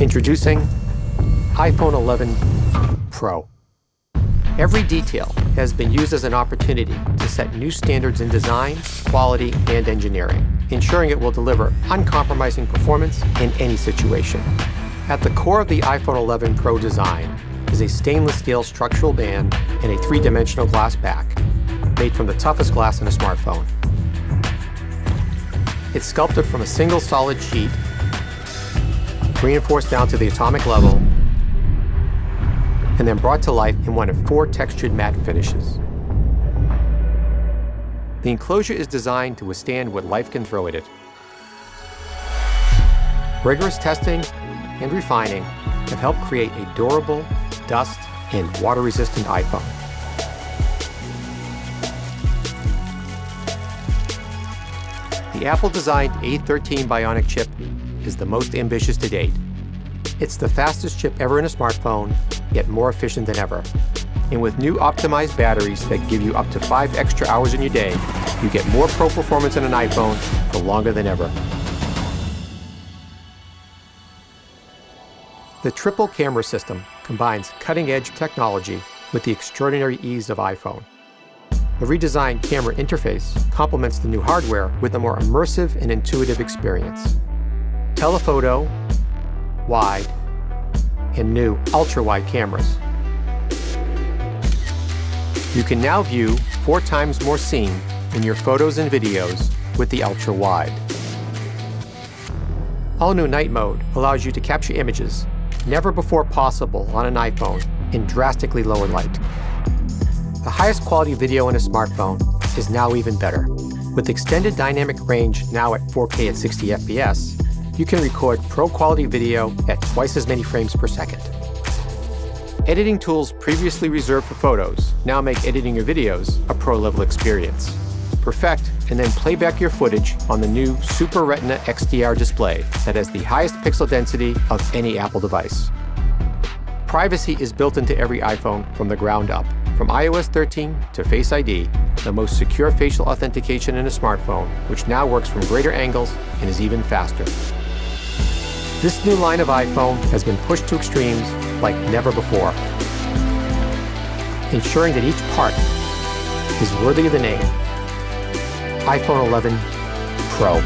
Introducing iPhone 11 Pro. Every detail has been used as an opportunity to set new standards in design, quality, and engineering, ensuring it will deliver uncompromising performance in any situation. At the core of the iPhone 11 Pro design is a stainless steel structural band and a three-dimensional glass back, made from the toughest glass in a smartphone. It's sculpted from a single solid sheet, reinforced down to the atomic level, and then brought to life in one of 4 textured matte finishes. The enclosure is designed to withstand what life can throw at it. Rigorous testing and refining have helped create a durable, dust, and water-resistant iPhone. The Apple-designed A13 Bionic chip is the most ambitious to date. It's the fastest chip ever in a smartphone, yet more efficient than ever. And with new optimized batteries that give you up to 5 extra hours in your day, you get more pro performance in an iPhone for longer than ever. The triple camera system combines cutting-edge technology with the extraordinary ease of iPhone. The redesigned camera interface complements the new hardware with a more immersive and intuitive experience. Telephoto, wide, and new ultra-wide cameras. You can now view 4 times more scene in your photos and videos with the ultra-wide. All-new night mode allows you to capture images never before possible on an iPhone in drastically lower light. The highest quality video in a smartphone is now even better. With extended dynamic range now at 4K at 60 FPS, you can record pro-quality video at twice as many frames per second. Editing tools previously reserved for photos now make editing your videos a pro-level experience. Perfect and then play back your footage on the new Super Retina XDR display that has the highest pixel density of any Apple device. Privacy is built into every iPhone from the ground up. From iOS 13 to Face ID, the most secure facial authentication in a smartphone, which now works from greater angles and is even faster. This new line of iPhone has been pushed to extremes like never before, ensuring that each part is worthy of the name iPhone 11 Pro.